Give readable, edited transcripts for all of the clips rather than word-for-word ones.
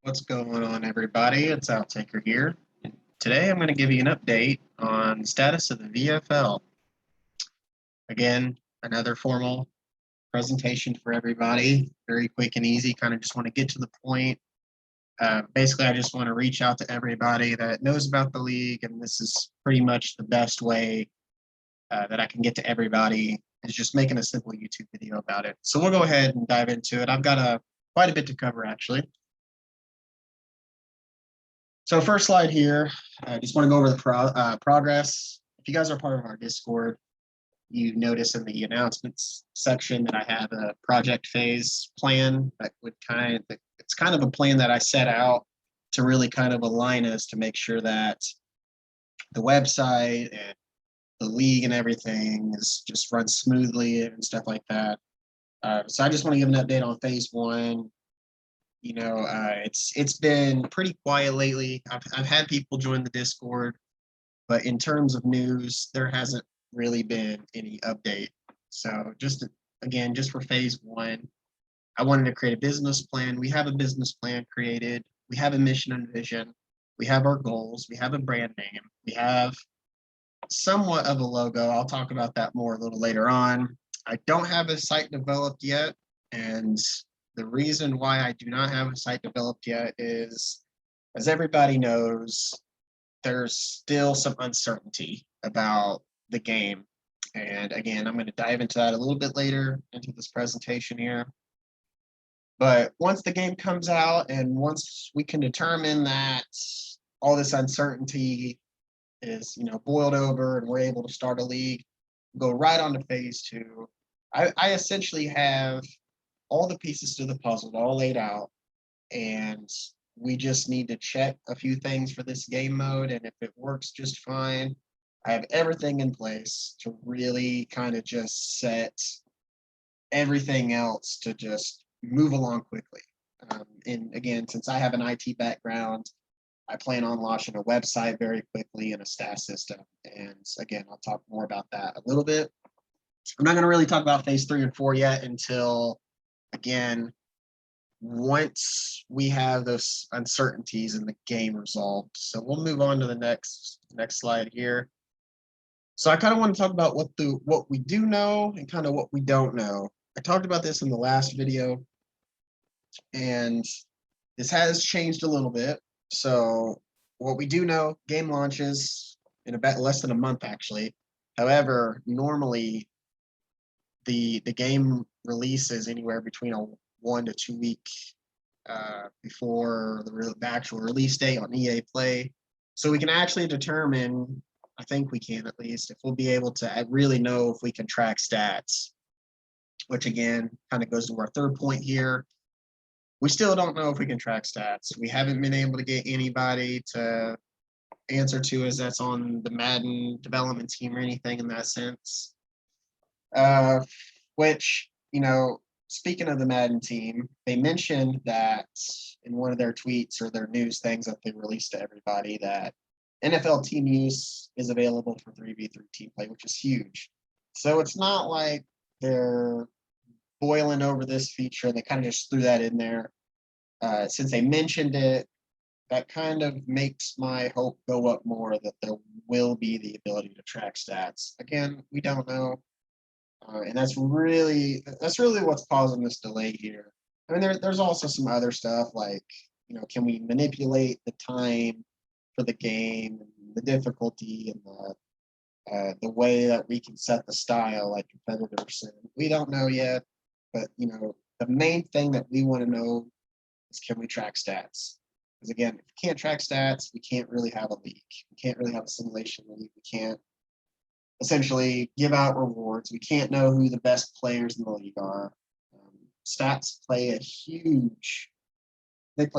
What's going on, everybody? It's Outtaker here. Today I'm going to give you an update on the status of the VFL. Again, another formal presentation for everybody. Very quick and easy, kind of just want to get to the point. Basically, I just want to reach out to everybody that knows about the league, and this is pretty much the best way that I can get to everybody, is just making a simple YouTube video about it. So we'll go ahead and dive into it. I've got quite a bit to cover, actually. So first slide here, I just want to go over the progress. If you guys are part of our Discord, you notice in the announcements section that I have a project phase plan that it's kind of a plan that I set out to really kind of align us to make sure that the website and the league and everything is just runs smoothly and stuff like that. So I just want to give an update on phase one. It's been pretty quiet lately. I've had people join the Discord, but in terms of news, there hasn't really been any update. So just for phase one, I wanted to create a business plan. We have a business plan created. We have a mission and vision. We have our goals. We have a brand name. We have somewhat of a logo. I'll talk about that more a little later on. I don't have a site developed yet, and the reason why I do not have a site developed yet is, as everybody knows, there's still some uncertainty about the game. And again, I'm going to dive into that a little bit later into this presentation here. But once the game comes out and once we can determine that all this uncertainty is, boiled over and we're able to start a league, go right on to phase two. I essentially have all the pieces to the puzzle all laid out, and we just need to check a few things for this game mode, and if it works just fine, I have everything in place to really kind of just set everything else to just move along quickly. And again, since I have an IT background, I plan on launching a website very quickly and a stat system. And again, I'll talk more about that a little bit. I'm not going to really talk about phase 3 and 4 yet until, again, once we have those uncertainties in the game resolved. So we'll move on to the next slide here. So I kind of want to talk about what we do know and kind of what we don't know. I talked about this in the last video, and this has changed a little bit. So what we do know, game launches in about less than a month, actually. However, normally the game releases anywhere between a 1 to 2 week before the actual release date on EA Play. So we can actually determine, I think we can at least, if we'll be able to really know if we can track stats, which again kind of goes to our third point here. We still don't know if we can track stats. We haven't been able to get anybody to answer to us that's on the Madden development team or anything in that sense. Which, speaking of the Madden team, they mentioned that in one of their tweets or their news things that they released to everybody that NFL team use is available for 3v3 team play, which is huge. So it's not like they're boiling over this feature. They kind of just threw that in there. Since they mentioned it, that kind of makes my hope go up more that there will be the ability to track stats. Again, we don't know. And that's really what's causing this delay here. I mean, there's also some other stuff like, can we manipulate the time for the game and the difficulty and the way that we can set the style like competitors. And we don't know yet, but the main thing that we want to know is, can we track stats? Because again, if we can't track stats, we can't really have a league. We can't really have a simulation league. We can't essentially give out rewards. We can't know who the best players in the league are. Stats play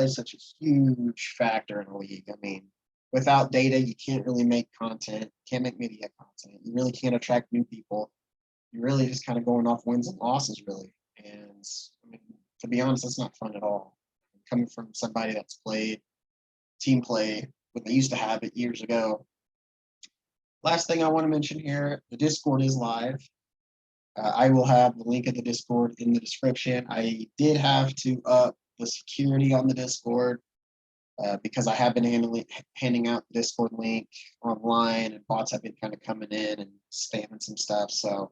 such a huge factor in a league. I mean, without data, you can't really make content, can't make media content. You really can't attract new people. You're really just kind of going off wins and losses, really. And I mean, to be honest, that's not fun at all. Coming from somebody that's played team play when they used to have it years ago. Last thing I want to mention here, the Discord is live. I will have the link of the Discord in the description. I did have to up the security on the Discord. because I have been handing out the Discord link online, and bots have been kind of coming in and spamming some stuff. So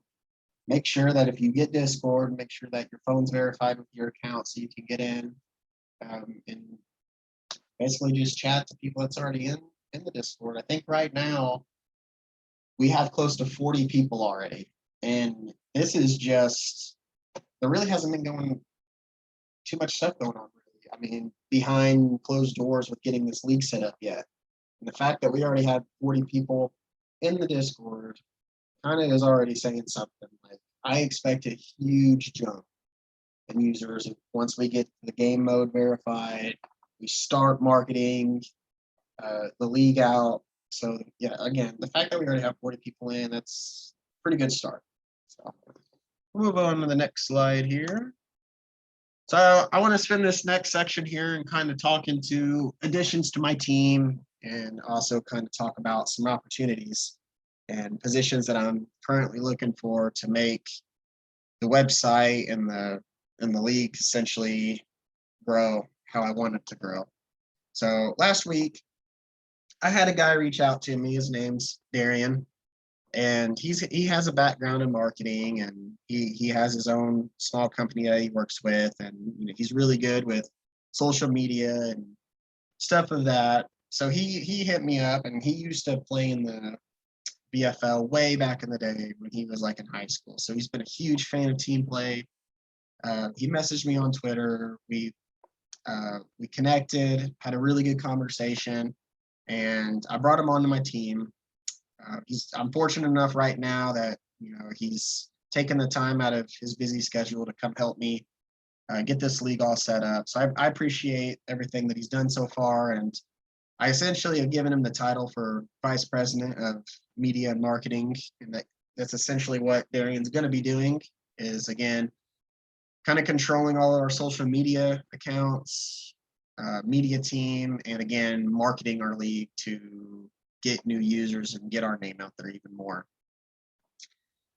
make sure that if you get Discord, make sure that your phone's verified with your account so you can get in, and basically just chat to people that's already in the Discord. I think right now we have close to 40 people already, and this is just, there really hasn't been going too much stuff going on really. I mean, behind closed doors with getting this league set up yet. And the fact that we already have 40 people in the Discord kind of is already saying something. Like, I expect a huge jump in users once we get the game mode verified, we start marketing the league out. So yeah, again, the fact that we already have 40 people in, that's a pretty good start. So we'll move on to the next slide here. So I want to spend this next section here and kind of talk into additions to my team, and also kind of talk about some opportunities and positions that I'm currently looking for to make the website and the league essentially grow how I want it to grow. So last week, I had a guy reach out to me. His name's Darian, and he has a background in marketing, and he has his own small company that he works with, and he's really good with social media and stuff of that. So he hit me up, and he used to play in the VFL way back in the day when he was like in high school. So he's been a huge fan of team play. He messaged me on Twitter. We connected, had a really good conversation, and I brought him onto my team. I'm fortunate enough right now that he's taken the time out of his busy schedule to come help me get this league all set up. So I appreciate everything that he's done so far, and I essentially have given him the title for vice president of media and marketing, and that's essentially what Darian's going to be doing. Is again kind of controlling all of our social media accounts, media team, and again marketing our league to get new users and get our name out there even more.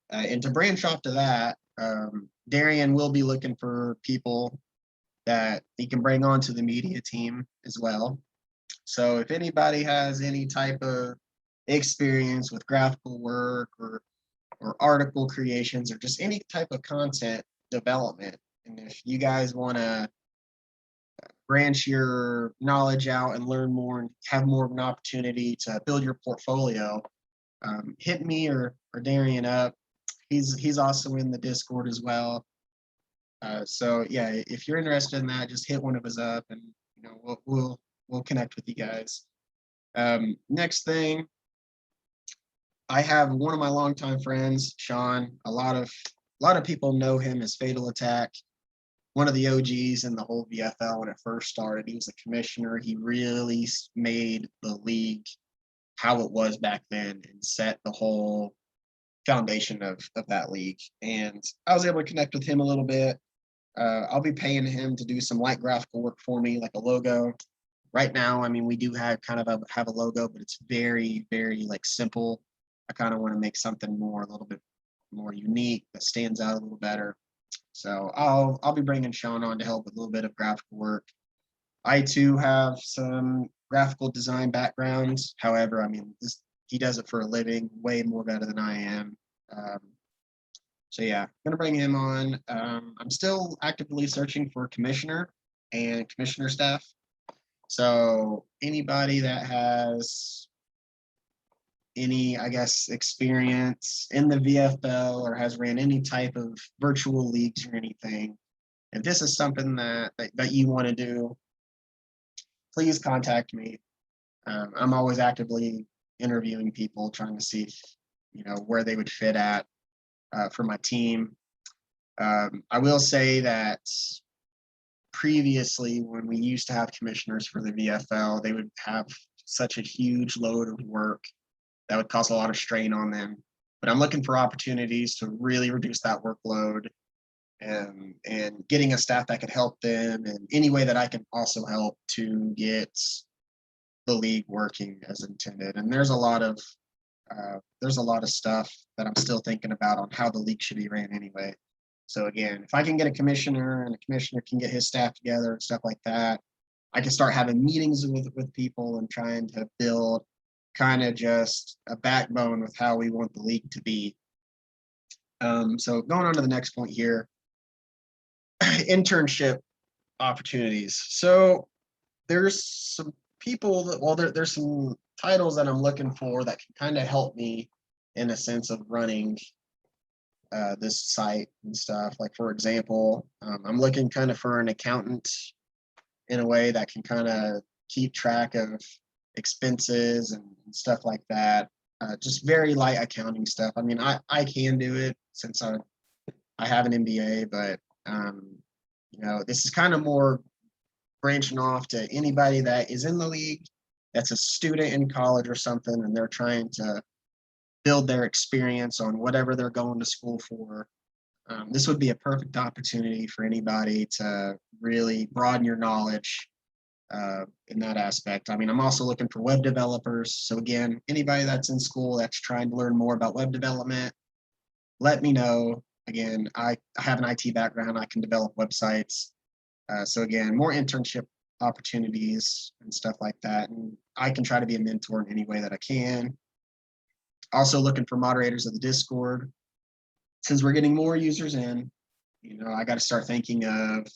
And to branch off to that, Darian will be looking for people that he can bring onto the media team as well. So if anybody has any type of experience with graphical work or article creations or just any type of content development, and if you guys want to branch your knowledge out and learn more and have more of an opportunity to build your portfolio, hit me or Darian up. He's also in the Discord as well. So yeah, if you're interested in that, just hit one of us up, and we'll connect with you guys. Next thing, I have one of my longtime friends, Sean. A lot of people know him as Fatal Attack, one of the OGs in the whole VFL when it first started. He was a commissioner. He really made the league how it was back then and set the whole foundation of that league. And I was able to connect with him a little bit. I'll be paying him to do some light graphical work for me, like a logo. Right now, I mean, we do have a logo, but it's very, very like simple. I kind of want to make something a little bit more unique that stands out a little better. So I'll be bringing Sean on to help with a little bit of graphical work. I too have some graphical design backgrounds. However, I mean, he does it for a living, way more better than I am. So yeah, I'm gonna bring him on. I'm still actively searching for commissioner and commissioner staff. So anybody that has any, I guess, experience in the VFL or has ran any type of virtual leagues or anything, if this is something that you want to do, please contact me. I'm always actively interviewing people, trying to see where they would fit at for my team. I will say that previously, when we used to have commissioners for the VFL, they would have such a huge load of work that would cause a lot of strain on them. But I'm looking for opportunities to really reduce that workload, and getting a staff that could help them in any way that I can also help to get the league working as intended. And there's a lot of stuff that I'm still thinking about on how the league should be ran anyway. So again, if I can get a commissioner and a commissioner can get his staff together and stuff like that, I can start having meetings with people and trying to build kind of just a backbone with how we want the league to be. So going on to the next point here, internship opportunities. So there's some people that, well, there's some titles that I'm looking for that can kind of help me in a sense of running this site and stuff. Like, for example, I'm looking kind of for an accountant in a way that can kind of keep track of expenses and stuff like that. Just very light accounting stuff. I mean, I can do it since I have an MBA, but you know, this is kind of more branching off to anybody that is in the league, that's a student in college or something, and they're trying to build their experience on whatever they're going to school for. This would be a perfect opportunity for anybody to really broaden your knowledge in that aspect. I mean, I'm also looking for web developers. So again, anybody that's in school that's trying to learn more about web development, let me know. Again, I have an IT background. I can develop websites. So again, more internship opportunities and stuff like that. And I can try to be a mentor in any way that I can. Also looking for moderators of the Discord. Since we're getting more users in, you know, I got to start thinking of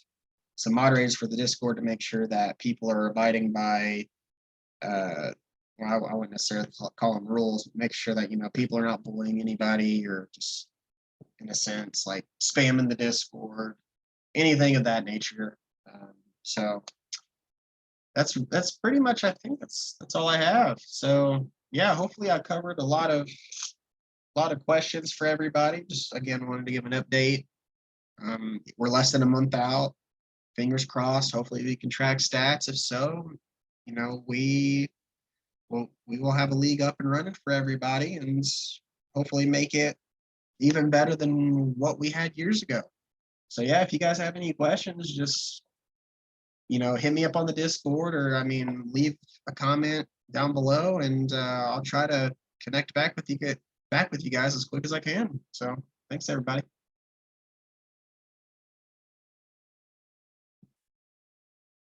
some moderators for the Discord to make sure that people are abiding by, well, I wouldn't necessarily call them rules, make sure that, you know, people are not bullying anybody or just, in a sense, like spamming the Discord, anything of that nature. So that's pretty much, I think that's all I have. So yeah, hopefully I covered a lot of questions for everybody. Just again, wanted to give an update. We're less than a month out. Fingers crossed. Hopefully we can track stats. If so, you know, we will have a league up and running for everybody and hopefully make it even better than what we had years ago. So yeah, if you guys have any questions, just, you know, hit me up on the Discord, or I mean, leave a comment down below, and I'll try to connect back with you guys as quick as I can. So thanks everybody.